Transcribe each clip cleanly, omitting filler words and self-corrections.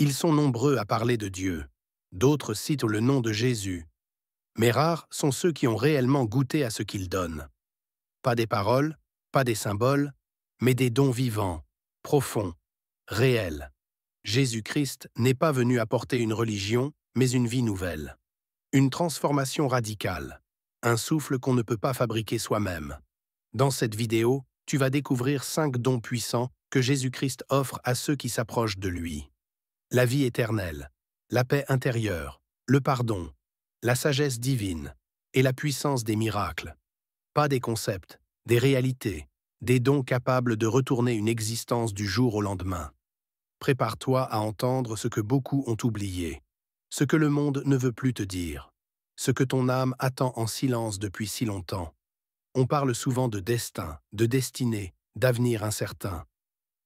Ils sont nombreux à parler de Dieu. D'autres citent le nom de Jésus. Mais rares sont ceux qui ont réellement goûté à ce qu'il donne. Pas des paroles, pas des symboles, mais des dons vivants, profonds, réels. Jésus-Christ n'est pas venu apporter une religion, mais une vie nouvelle. Une transformation radicale. Un souffle qu'on ne peut pas fabriquer soi-même. Dans cette vidéo, tu vas découvrir 5 dons puissants que Jésus-Christ offre à ceux qui s'approchent de lui. La vie éternelle, la paix intérieure, le pardon, la sagesse divine et la puissance des miracles. Pas des concepts, des réalités, des dons capables de retourner une existence du jour au lendemain. Prépare-toi à entendre ce que beaucoup ont oublié, ce que le monde ne veut plus te dire, ce que ton âme attend en silence depuis si longtemps. On parle souvent de destin, de destinée, d'avenir incertain.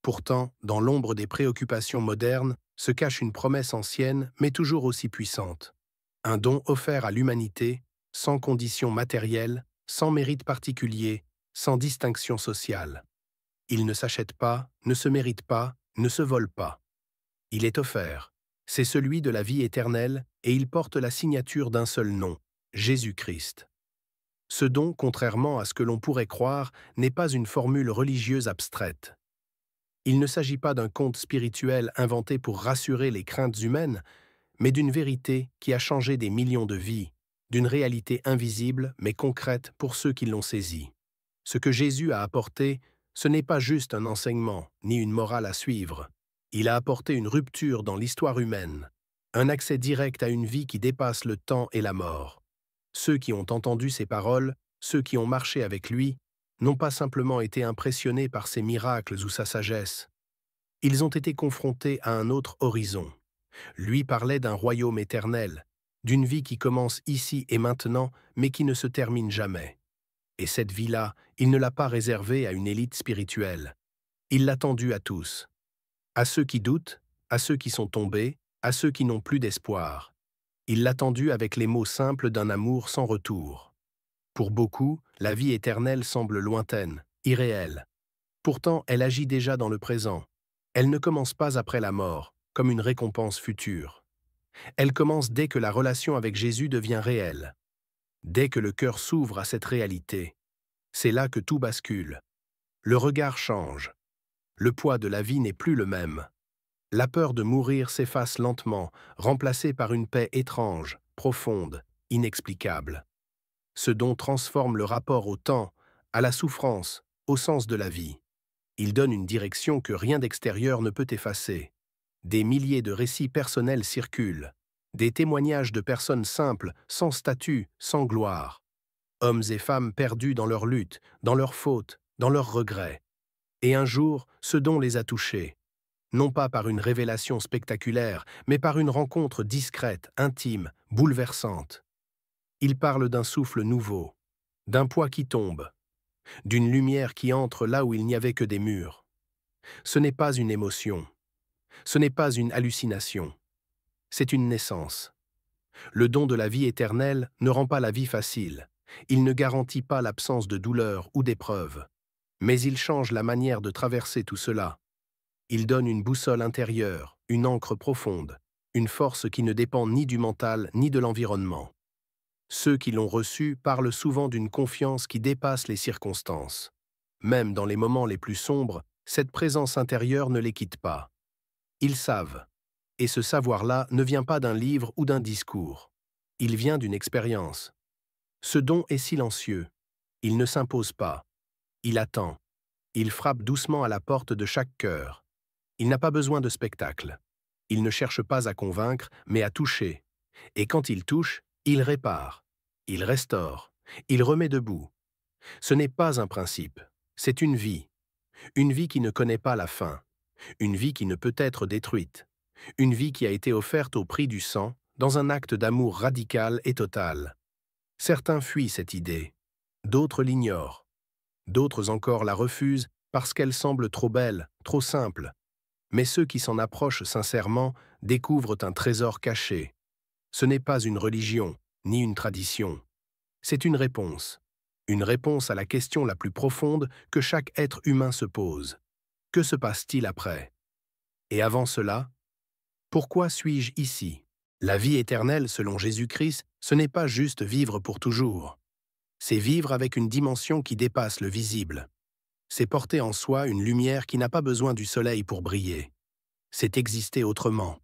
Pourtant, dans l'ombre des préoccupations modernes, se cache une promesse ancienne, mais toujours aussi puissante. Un don offert à l'humanité, sans conditions matérielles, sans mérite particulier, sans distinction sociale. Il ne s'achète pas, ne se mérite pas, ne se vole pas. Il est offert. C'est celui de la vie éternelle et il porte la signature d'un seul nom, Jésus-Christ. Ce don, contrairement à ce que l'on pourrait croire, n'est pas une formule religieuse abstraite. Il ne s'agit pas d'un conte spirituel inventé pour rassurer les craintes humaines, mais d'une vérité qui a changé des millions de vies, d'une réalité invisible mais concrète pour ceux qui l'ont saisie. Ce que Jésus a apporté, ce n'est pas juste un enseignement, ni une morale à suivre. Il a apporté une rupture dans l'histoire humaine, un accès direct à une vie qui dépasse le temps et la mort. Ceux qui ont entendu ses paroles, ceux qui ont marché avec lui, n'ont pas simplement été impressionnés par ses miracles ou sa sagesse. Ils ont été confrontés à un autre horizon. Lui parlait d'un royaume éternel, d'une vie qui commence ici et maintenant, mais qui ne se termine jamais. Et cette vie-là, il ne l'a pas réservée à une élite spirituelle. Il l'a tendue à tous. À ceux qui doutent, à ceux qui sont tombés, à ceux qui n'ont plus d'espoir. Il l'a tendue avec les mots simples d'un amour sans retour. Pour beaucoup, la vie éternelle semble lointaine, irréelle. Pourtant, elle agit déjà dans le présent. Elle ne commence pas après la mort, comme une récompense future. Elle commence dès que la relation avec Jésus devient réelle. Dès que le cœur s'ouvre à cette réalité. C'est là que tout bascule. Le regard change. Le poids de la vie n'est plus le même. La peur de mourir s'efface lentement, remplacée par une paix étrange, profonde, inexplicable. Ce don transforme le rapport au temps, à la souffrance, au sens de la vie. Il donne une direction que rien d'extérieur ne peut effacer. Des milliers de récits personnels circulent, des témoignages de personnes simples, sans statut, sans gloire. Hommes et femmes perdus dans leur lutte, dans leurs fautes, dans leurs regrets. Et un jour, ce don les a touchés, non pas par une révélation spectaculaire, mais par une rencontre discrète, intime, bouleversante. Il parle d'un souffle nouveau, d'un poids qui tombe, d'une lumière qui entre là où il n'y avait que des murs. Ce n'est pas une émotion, ce n'est pas une hallucination, c'est une naissance. Le don de la vie éternelle ne rend pas la vie facile, il ne garantit pas l'absence de douleur ou d'épreuve, mais il change la manière de traverser tout cela. Il donne une boussole intérieure, une ancre profonde, une force qui ne dépend ni du mental ni de l'environnement. Ceux qui l'ont reçu parlent souvent d'une confiance qui dépasse les circonstances. Même dans les moments les plus sombres, cette présence intérieure ne les quitte pas. Ils savent. Et ce savoir-là ne vient pas d'un livre ou d'un discours. Il vient d'une expérience. Ce don est silencieux. Il ne s'impose pas. Il attend. Il frappe doucement à la porte de chaque cœur. Il n'a pas besoin de spectacle. Il ne cherche pas à convaincre, mais à toucher. Et quand il touche, il répare. Il restaure. Il remet debout. Ce n'est pas un principe. C'est une vie. Une vie qui ne connaît pas la fin. Une vie qui ne peut être détruite. Une vie qui a été offerte au prix du sang, dans un acte d'amour radical et total. Certains fuient cette idée. D'autres l'ignorent. D'autres encore la refusent parce qu'elle semble trop belle, trop simple. Mais ceux qui s'en approchent sincèrement découvrent un trésor caché. Ce n'est pas une religion, ni une tradition. C'est une réponse. Une réponse à la question la plus profonde que chaque être humain se pose. Que se passe-t-il après? Et avant cela, Pourquoi suis-je ici? La vie éternelle, selon Jésus-Christ, ce n'est pas juste vivre pour toujours. C'est vivre avec une dimension qui dépasse le visible. C'est porter en soi une lumière qui n'a pas besoin du soleil pour briller. C'est exister autrement.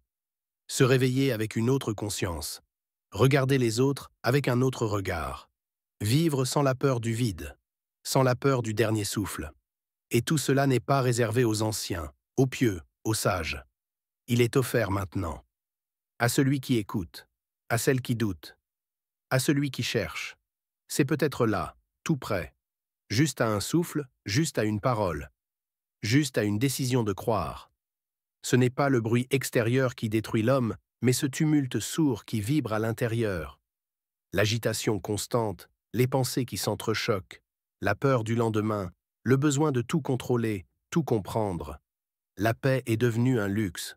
Se réveiller avec une autre conscience. Regarder les autres avec un autre regard. Vivre sans la peur du vide, sans la peur du dernier souffle. Et tout cela n'est pas réservé aux anciens, aux pieux, aux sages. Il est offert maintenant. À celui qui écoute, à celle qui doute, à celui qui cherche. C'est peut-être là, tout près, juste à un souffle, juste à une parole, juste à une décision de croire. Ce n'est pas le bruit extérieur qui détruit l'homme, mais ce tumulte sourd qui vibre à l'intérieur. L'agitation constante, les pensées qui s'entrechoquent, la peur du lendemain, le besoin de tout contrôler, tout comprendre. La paix est devenue un luxe.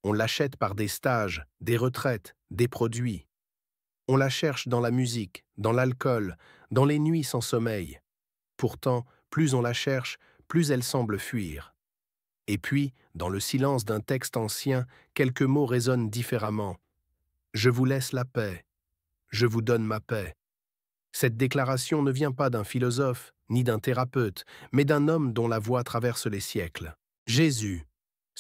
On l'achète par des stages, des retraites, des produits. On la cherche dans la musique, dans l'alcool, dans les nuits sans sommeil. Pourtant, plus on la cherche, plus elle semble fuir. Et puis, dans le silence d'un texte ancien, quelques mots résonnent différemment. « Je vous laisse la paix. Je vous donne ma paix. » Cette déclaration ne vient pas d'un philosophe, ni d'un thérapeute, mais d'un homme dont la voix traverse les siècles. Jésus.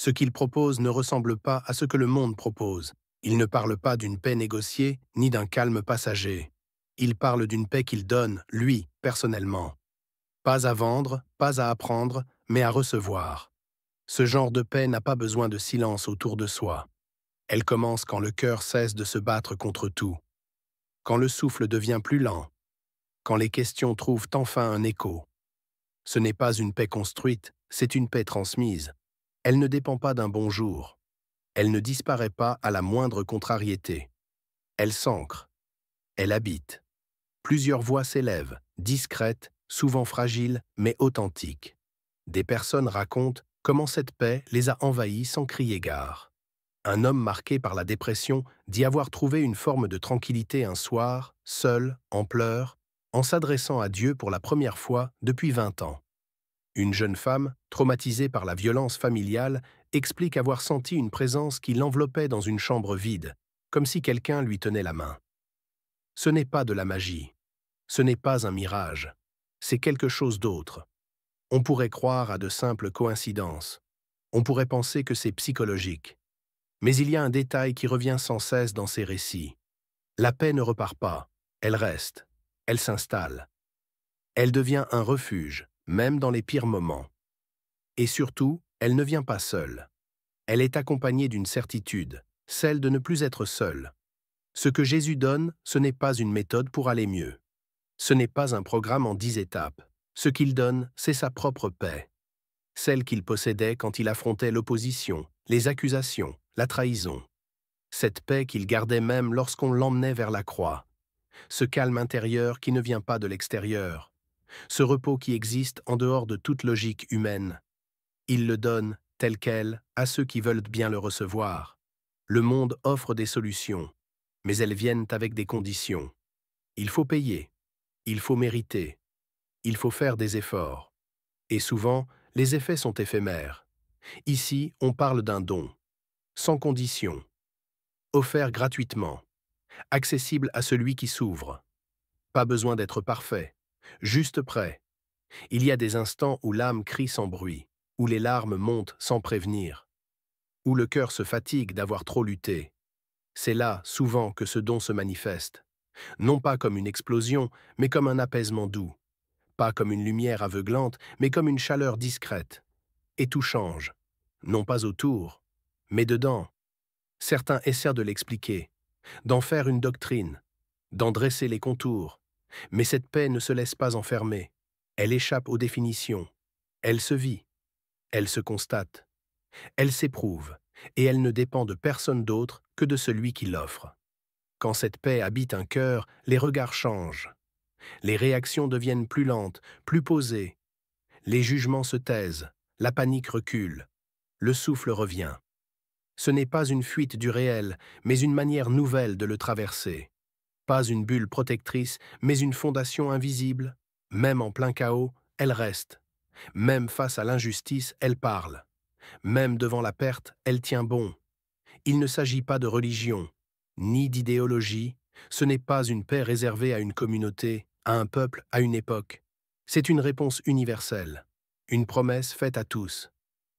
Ce qu'il propose ne ressemble pas à ce que le monde propose. Il ne parle pas d'une paix négociée, ni d'un calme passager. Il parle d'une paix qu'il donne, lui, personnellement. Pas à vendre, pas à apprendre, mais à recevoir. Ce genre de paix n'a pas besoin de silence autour de soi. Elle commence quand le cœur cesse de se battre contre tout, quand le souffle devient plus lent, quand les questions trouvent enfin un écho. Ce n'est pas une paix construite, c'est une paix transmise. Elle ne dépend pas d'un bonjour. Elle ne disparaît pas à la moindre contrariété. Elle s'ancre. Elle habite. Plusieurs voix s'élèvent, discrètes, souvent fragiles, mais authentiques. Des personnes racontent comment cette paix les a envahis sans crier gare. Un homme marqué par la dépression dit avoir trouvé une forme de tranquillité un soir, seul, en pleurs, en s'adressant à Dieu pour la première fois depuis 20 ans. Une jeune femme, traumatisée par la violence familiale, explique avoir senti une présence qui l'enveloppait dans une chambre vide, comme si quelqu'un lui tenait la main. Ce n'est pas de la magie. Ce n'est pas un mirage. C'est quelque chose d'autre. On pourrait croire à de simples coïncidences. On pourrait penser que c'est psychologique. Mais il y a un détail qui revient sans cesse dans ces récits. La paix ne repart pas. Elle reste. Elle s'installe. Elle devient un refuge, même dans les pires moments. Et surtout, elle ne vient pas seule. Elle est accompagnée d'une certitude, celle de ne plus être seule. Ce que Jésus donne, ce n'est pas une méthode pour aller mieux. Ce n'est pas un programme en 10 étapes. Ce qu'il donne, c'est sa propre paix. Celle qu'il possédait quand il affrontait l'opposition, les accusations, la trahison. Cette paix qu'il gardait même lorsqu'on l'emmenait vers la croix. Ce calme intérieur qui ne vient pas de l'extérieur. Ce repos qui existe en dehors de toute logique humaine. Il le donne, tel quel, à ceux qui veulent bien le recevoir. Le monde offre des solutions, mais elles viennent avec des conditions. Il faut payer, il faut mériter, il faut faire des efforts. Et souvent, les effets sont éphémères. Ici, on parle d'un don, sans condition, offert gratuitement, accessible à celui qui s'ouvre. Pas besoin d'être parfait, juste prêt. Il y a des instants où l'âme crie sans bruit, où les larmes montent sans prévenir, où le cœur se fatigue d'avoir trop lutté. C'est là, souvent, que ce don se manifeste. Non pas comme une explosion, mais comme un apaisement doux. Pas comme une lumière aveuglante, mais comme une chaleur discrète. Et tout change. Non pas autour, mais dedans. Certains essaient de l'expliquer, d'en faire une doctrine, d'en dresser les contours. Mais cette paix ne se laisse pas enfermer. Elle échappe aux définitions. Elle se vit. Elle se constate. Elle s'éprouve. Et elle ne dépend de personne d'autre que de celui qui l'offre. Quand cette paix habite un cœur, les regards changent. Les réactions deviennent plus lentes, plus posées. Les jugements se taisent, la panique recule. Le souffle revient. Ce n'est pas une fuite du réel, mais une manière nouvelle de le traverser. Pas une bulle protectrice, mais une fondation invisible. Même en plein chaos, elle reste. Même face à l'injustice, elle parle. Même devant la perte, elle tient bon. Il ne s'agit pas de religion, ni d'idéologie, ce n'est pas une paix réservée à une communauté, à un peuple, à une époque. C'est une réponse universelle, une promesse faite à tous,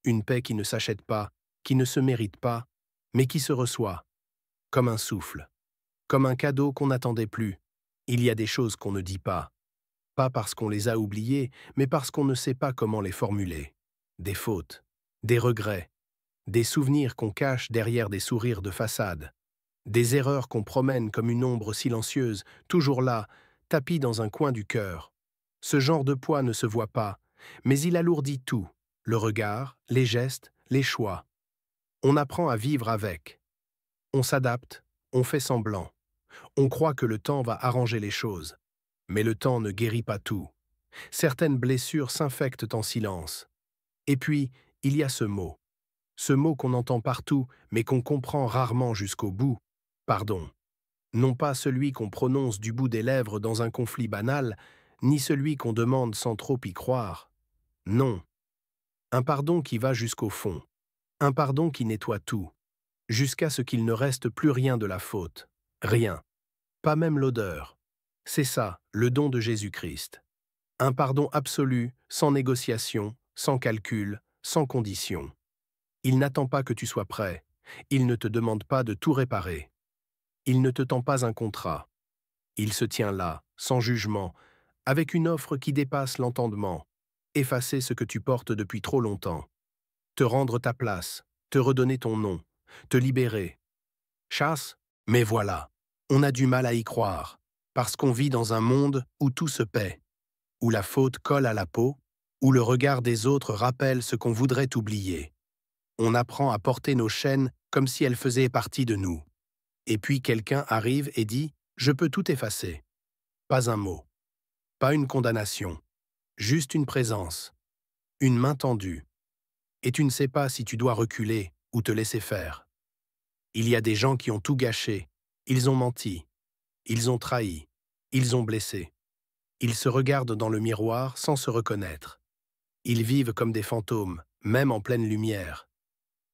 une paix qui ne s'achète pas, qui ne se mérite pas, mais qui se reçoit, comme un souffle, comme un cadeau qu'on n'attendait plus. Il y a des choses qu'on ne dit pas parce qu'on les a oubliées, mais parce qu'on ne sait pas comment les formuler. Des fautes, des regrets, des souvenirs qu'on cache derrière des sourires de façade, des erreurs qu'on promène comme une ombre silencieuse, toujours là, tapie dans un coin du cœur. Ce genre de poids ne se voit pas, mais il alourdit tout, le regard, les gestes, les choix. On apprend à vivre avec. On s'adapte, on fait semblant. On croit que le temps va arranger les choses. Mais le temps ne guérit pas tout. Certaines blessures s'infectent en silence. Et puis, il y a ce mot qu'on entend partout, mais qu'on comprend rarement jusqu'au bout, pardon. Non pas celui qu'on prononce du bout des lèvres dans un conflit banal, ni celui qu'on demande sans trop y croire. Non. Un pardon qui va jusqu'au fond. Un pardon qui nettoie tout, jusqu'à ce qu'il ne reste plus rien de la faute. Rien. Pas même l'odeur. C'est ça, le don de Jésus-Christ. Un pardon absolu, sans négociation, sans calcul, sans condition. Il n'attend pas que tu sois prêt. Il ne te demande pas de tout réparer. Il ne te tend pas un contrat. Il se tient là, sans jugement, avec une offre qui dépasse l'entendement. Effacer ce que tu portes depuis trop longtemps. Te rendre ta place, te redonner ton nom, te libérer. Chasse? Mais voilà. On a du mal à y croire, parce qu'on vit dans un monde où tout se paie, où la faute colle à la peau, où le regard des autres rappelle ce qu'on voudrait oublier. On apprend à porter nos chaînes comme si elles faisaient partie de nous. Et puis quelqu'un arrive et dit « Je peux tout effacer ». Pas un mot, pas une condamnation, juste une présence, une main tendue. Et tu ne sais pas si tu dois reculer ou te laisser faire. Il y a des gens qui ont tout gâché, ils ont menti, ils ont trahi, ils ont blessé. Ils se regardent dans le miroir sans se reconnaître. Ils vivent comme des fantômes, même en pleine lumière.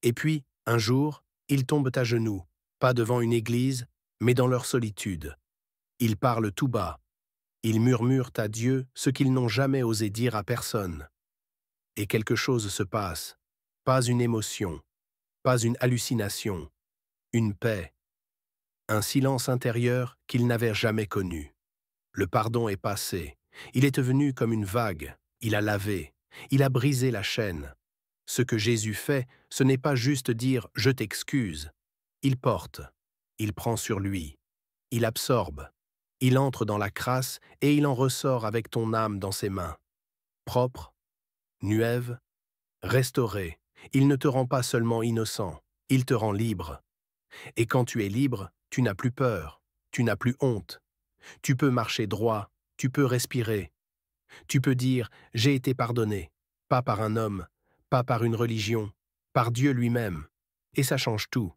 Et puis, un jour, ils tombent à genoux, pas devant une église, mais dans leur solitude. Ils parlent tout bas. Ils murmurent à Dieu ce qu'ils n'ont jamais osé dire à personne. Et quelque chose se passe. Pas une émotion, pas une hallucination, une paix, un silence intérieur qu'ils n'avaient jamais connu. Le pardon est passé. Il est venu comme une vague. Il a lavé. Il a brisé la chaîne. Ce que Jésus fait, ce n'est pas juste dire « je t'excuse ». Il porte. Il prend sur lui. Il absorbe. Il entre dans la crasse et il en ressort avec ton âme dans ses mains. Propre, nuève, restauré. Il ne te rend pas seulement innocent, il te rend libre. Et quand tu es libre, tu n'as plus peur, tu n'as plus honte. Tu peux marcher droit, tu peux respirer. Tu peux dire « j'ai été pardonné », pas par un homme, pas par une religion, par Dieu lui-même. Et ça change tout.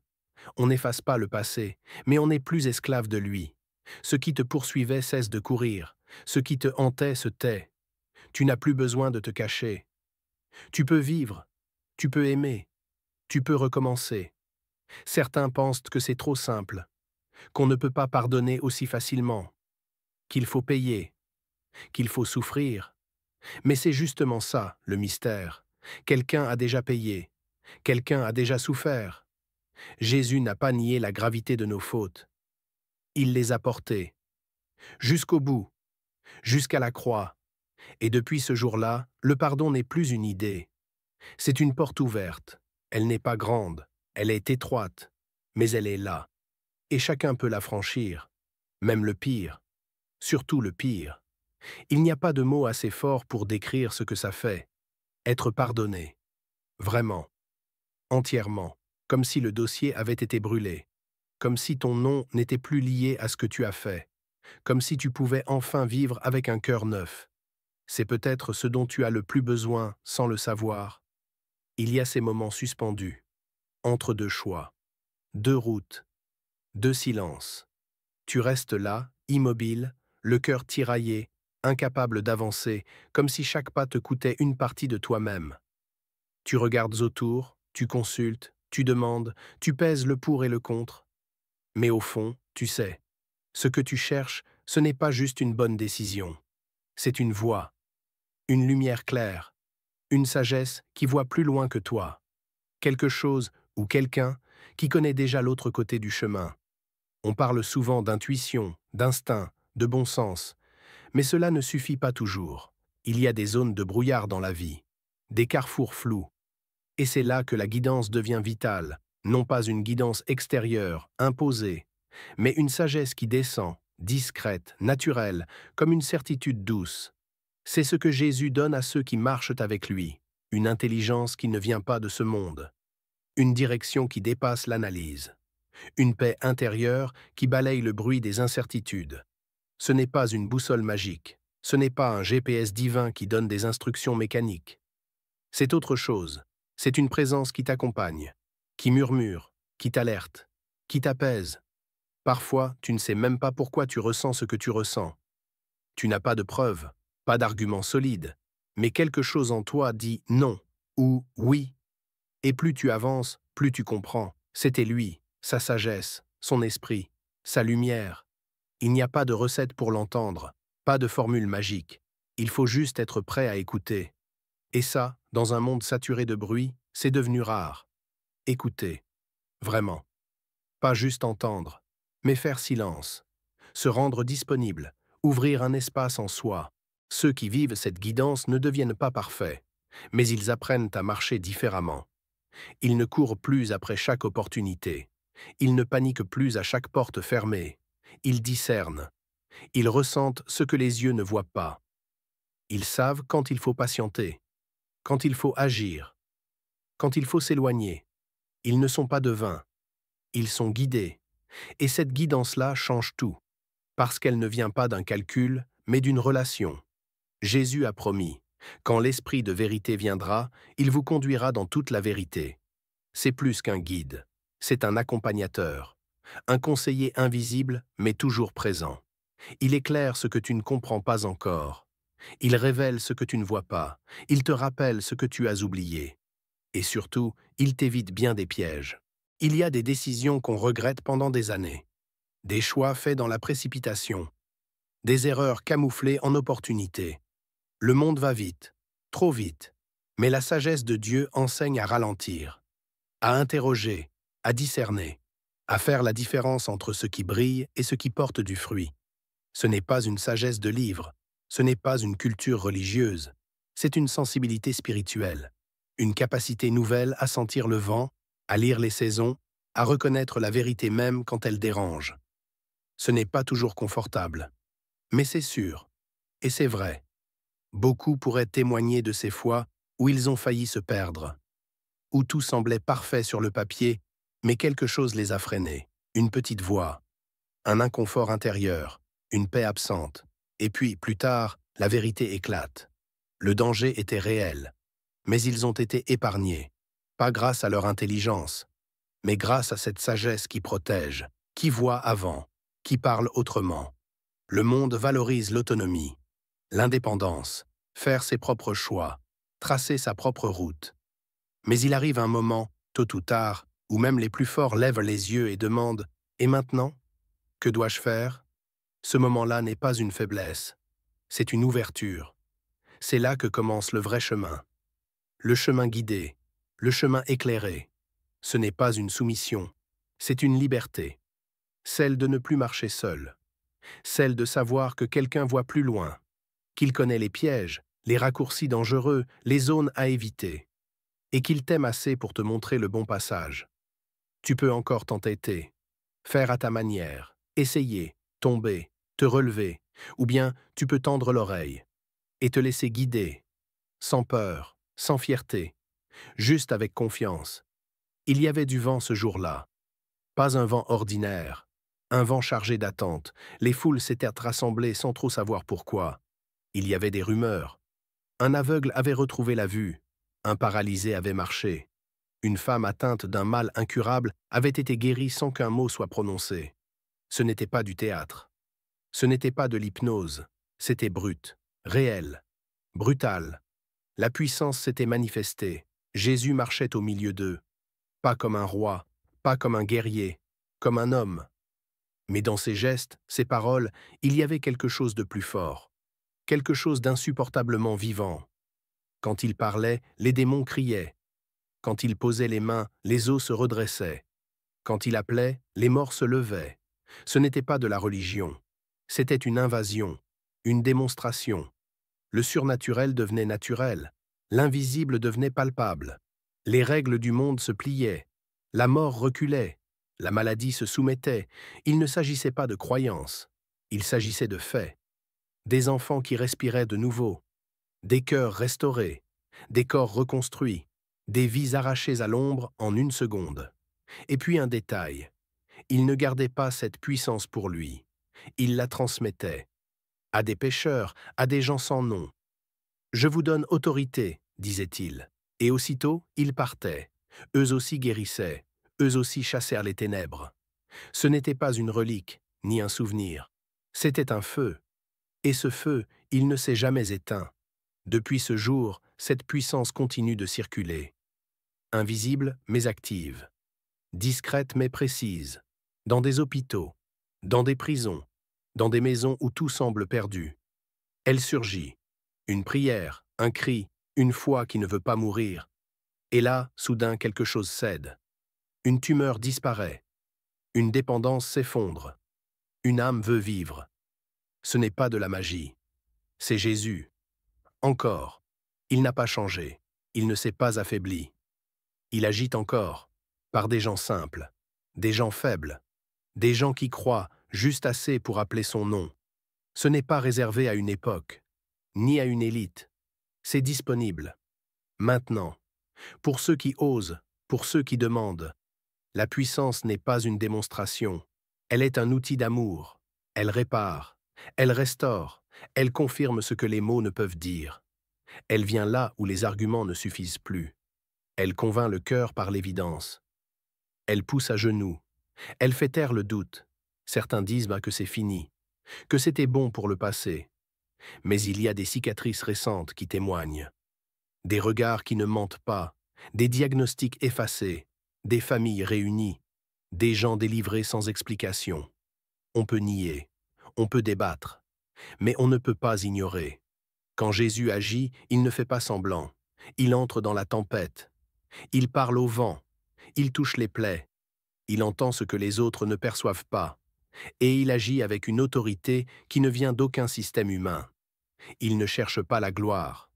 On n'efface pas le passé, mais on n'est plus esclave de lui. Ce qui te poursuivait cesse de courir, ce qui te hantait se tait. Tu n'as plus besoin de te cacher. Tu peux vivre, tu peux aimer, tu peux recommencer. Certains pensent que c'est trop simple, qu'on ne peut pas pardonner aussi facilement, qu'il faut payer, qu'il faut souffrir. Mais c'est justement ça, le mystère. Quelqu'un a déjà payé, quelqu'un a déjà souffert. Jésus n'a pas nié la gravité de nos fautes. Il les a portées, jusqu'au bout, jusqu'à la croix. Et depuis ce jour-là, le pardon n'est plus une idée. C'est une porte ouverte. Elle n'est pas grande, elle est étroite, mais elle est là. Et chacun peut la franchir, même le pire, surtout le pire. Il n'y a pas de mots assez forts pour décrire ce que ça fait. Être pardonné. Vraiment. Entièrement. Comme si le dossier avait été brûlé. Comme si ton nom n'était plus lié à ce que tu as fait. Comme si tu pouvais enfin vivre avec un cœur neuf. C'est peut-être ce dont tu as le plus besoin sans le savoir. Il y a ces moments suspendus, entre deux choix, deux routes, deux silences. Tu restes là, immobile, le cœur tiraillé, incapable d'avancer, comme si chaque pas te coûtait une partie de toi-même. Tu regardes autour, tu consultes, Tu demandes, tu pèses le pour et le contre. Mais au fond, tu sais, ce que tu cherches, ce n'est pas juste une bonne décision. C'est une voie, une lumière claire, une sagesse qui voit plus loin que toi. Quelque chose ou quelqu'un qui connaît déjà l'autre côté du chemin. On parle souvent d'intuition, d'instinct, de bon sens, mais cela ne suffit pas toujours. Il y a des zones de brouillard dans la vie, des carrefours flous. Et c'est là que la guidance devient vitale, non pas une guidance extérieure, imposée, mais une sagesse qui descend, discrète, naturelle, comme une certitude douce. C'est ce que Jésus donne à ceux qui marchent avec lui, une intelligence qui ne vient pas de ce monde, une direction qui dépasse l'analyse, une paix intérieure qui balaye le bruit des incertitudes. Ce n'est pas une boussole magique, ce n'est pas un GPS divin qui donne des instructions mécaniques. C'est autre chose, c'est une présence qui t'accompagne, qui murmure, qui t'alerte, qui t'apaise. Parfois, tu ne sais même pas pourquoi tu ressens ce que tu ressens. Tu n'as pas de preuves, pas d'arguments solides, mais quelque chose en toi dit non ou oui. Et plus tu avances, plus tu comprends. C'était lui, sa sagesse, son esprit, sa lumière. Il n'y a pas de recette pour l'entendre, pas de formule magique. Il faut juste être prêt à écouter. Et ça, dans un monde saturé de bruit, c'est devenu rare. Écouter. Vraiment. Pas juste entendre, mais faire silence. Se rendre disponible, ouvrir un espace en soi. Ceux qui vivent cette guidance ne deviennent pas parfaits, mais ils apprennent à marcher différemment. Ils ne courent plus après chaque opportunité. Ils ne paniquent plus à chaque porte fermée. Ils discernent. Ils ressentent ce que les yeux ne voient pas. Ils savent quand il faut patienter, quand il faut agir, quand il faut s'éloigner. Ils ne sont pas devins. Ils sont guidés. Et cette guidance-là change tout, parce qu'elle ne vient pas d'un calcul, mais d'une relation. Jésus a promis, quand l'Esprit de vérité viendra, il vous conduira dans toute la vérité. C'est plus qu'un guide, c'est un accompagnateur, un conseiller invisible, mais toujours présent. Il éclaire ce que tu ne comprends pas encore. Il révèle ce que tu ne vois pas. Il te rappelle ce que tu as oublié. Et surtout, il t'évite bien des pièges. Il y a des décisions qu'on regrette pendant des années. Des choix faits dans la précipitation. Des erreurs camouflées en opportunités. Le monde va vite, trop vite. Mais la sagesse de Dieu enseigne à ralentir, à interroger, à discerner, à faire la différence entre ce qui brille et ce qui porte du fruit. Ce n'est pas une sagesse de livre, ce n'est pas une culture religieuse, c'est une sensibilité spirituelle, une capacité nouvelle à sentir le vent, à lire les saisons, à reconnaître la vérité même quand elle dérange. Ce n'est pas toujours confortable, mais c'est sûr, et c'est vrai. Beaucoup pourraient témoigner de ces fois où ils ont failli se perdre, où tout semblait parfait sur le papier, mais quelque chose les a freinés, une petite voix, un inconfort intérieur, une paix absente. Et puis, plus tard, la vérité éclate. Le danger était réel, mais ils ont été épargnés, pas grâce à leur intelligence, mais grâce à cette sagesse qui protège, qui voit avant, qui parle autrement. Le monde valorise l'autonomie, l'indépendance, faire ses propres choix, tracer sa propre route. Mais il arrive un moment, tôt ou tard, où même les plus forts lèvent les yeux et demandent « Et maintenant ? Que dois-je faire ?» Ce moment-là n'est pas une faiblesse, c'est une ouverture. C'est là que commence le vrai chemin. Le chemin guidé, le chemin éclairé. Ce n'est pas une soumission, c'est une liberté. Celle de ne plus marcher seul. Celle de savoir que quelqu'un voit plus loin, qu'il connaît les pièges, les raccourcis dangereux, les zones à éviter, et qu'il t'aime assez pour te montrer le bon passage. Tu peux encore t'entêter, faire à ta manière, essayer, tomber, te relever, ou bien tu peux tendre l'oreille et te laisser guider, sans peur, sans fierté, juste avec confiance. Il y avait du vent ce jour-là, pas un vent ordinaire, un vent chargé d'attente. Les foules s'étaient rassemblées sans trop savoir pourquoi. Il y avait des rumeurs. Un aveugle avait retrouvé la vue, un paralysé avait marché. Une femme atteinte d'un mal incurable avait été guérie sans qu'un mot soit prononcé. Ce n'était pas du théâtre. Ce n'était pas de l'hypnose. C'était brut, réel, brutal. La puissance s'était manifestée. Jésus marchait au milieu d'eux. pas comme un roi, pas comme un guerrier, comme un homme. Mais dans ses gestes, ses paroles, il y avait quelque chose de plus fort, quelque chose d'insupportablement vivant. Quand il parlait, les démons criaient. Quand il posait les mains, les os se redressaient. Quand il appelait, les morts se levaient. Ce n'était pas de la religion. C'était une invasion, une démonstration. Le surnaturel devenait naturel. L'invisible devenait palpable. Les règles du monde se pliaient. La mort reculait. La maladie se soumettait. Il ne s'agissait pas de croyances. Il s'agissait de faits. Des enfants qui respiraient de nouveau. Des cœurs restaurés. Des corps reconstruits. Des vies arrachées à l'ombre en une seconde. Et puis un détail. Il ne gardait pas cette puissance pour lui. Il la transmettait. À des pécheurs, à des gens sans nom. « Je vous donne autorité », disait-il. Et aussitôt, ils partaient. Eux aussi guérissaient. Eux aussi chassèrent les ténèbres. Ce n'était pas une relique, ni un souvenir. C'était un feu. Et ce feu, il ne s'est jamais éteint. Depuis ce jour, cette puissance continue de circuler. Invisible mais active. Discrète mais précise. Dans des hôpitaux. Dans des prisons. Dans des maisons où tout semble perdu. Elle surgit. Une prière, un cri, une foi qui ne veut pas mourir. Et là, soudain, quelque chose cède. Une tumeur disparaît. Une dépendance s'effondre. Une âme veut vivre. Ce n'est pas de la magie. C'est Jésus. Encore. Il n'a pas changé. Il ne s'est pas affaibli. Il agit encore. Par des gens simples. Des gens faibles. Des gens qui croient juste assez pour appeler son nom. Ce n'est pas réservé à une époque, ni à une élite. C'est disponible. Maintenant. Pour ceux qui osent, pour ceux qui demandent. La puissance n'est pas une démonstration. Elle est un outil d'amour. Elle répare. Elle restaure. Elle confirme ce que les mots ne peuvent dire. Elle vient là où les arguments ne suffisent plus. Elle convainc le cœur par l'évidence. Elle pousse à genoux. Elle fait taire le doute. Certains disent que c'est fini, que c'était bon pour le passé. Mais il y a des cicatrices récentes qui témoignent. Des regards qui ne mentent pas, des diagnostics effacés, des familles réunies, des gens délivrés sans explication. On peut nier, on peut débattre, mais on ne peut pas ignorer. Quand Jésus agit, il ne fait pas semblant. Il entre dans la tempête. Il parle au vent. Il touche les plaies. Il entend ce que les autres ne perçoivent pas. Et il agit avec une autorité qui ne vient d'aucun système humain. Il ne cherche pas la gloire.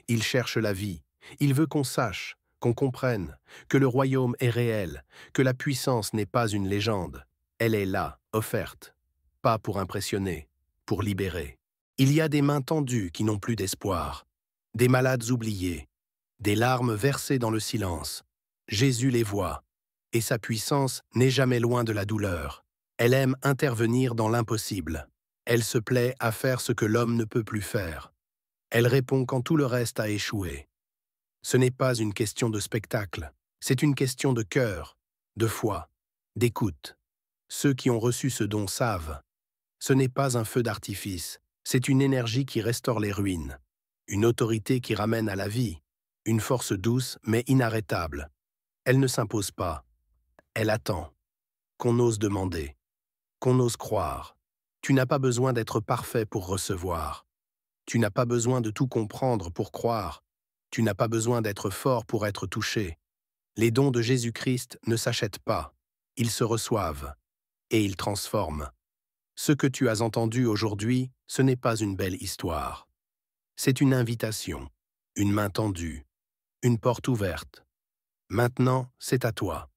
Il cherche la vie. Il veut qu'on sache, qu'on comprenne, que le royaume est réel, que la puissance n'est pas une légende. Elle est là, offerte. Pas pour impressionner, pour libérer. Il y a des mains tendues qui n'ont plus d'espoir, des malades oubliés, des larmes versées dans le silence. Jésus les voit, et sa puissance n'est jamais loin de la douleur. Elle aime intervenir dans l'impossible. Elle se plaît à faire ce que l'homme ne peut plus faire. Elle répond quand tout le reste a échoué. Ce n'est pas une question de spectacle, c'est une question de cœur, de foi, d'écoute. Ceux qui ont reçu ce don savent. Ce n'est pas un feu d'artifice, c'est une énergie qui restaure les ruines, une autorité qui ramène à la vie, une force douce mais inarrêtable. Elle ne s'impose pas, elle attend. Qu'on ose demander, qu'on ose croire. Tu n'as pas besoin d'être parfait pour recevoir. Tu n'as pas besoin de tout comprendre pour croire. Tu n'as pas besoin d'être fort pour être touché. Les dons de Jésus-Christ ne s'achètent pas. Ils se reçoivent. Et ils transforment. Ce que tu as entendu aujourd'hui, ce n'est pas une belle histoire. C'est une invitation, une main tendue, une porte ouverte. Maintenant, c'est à toi.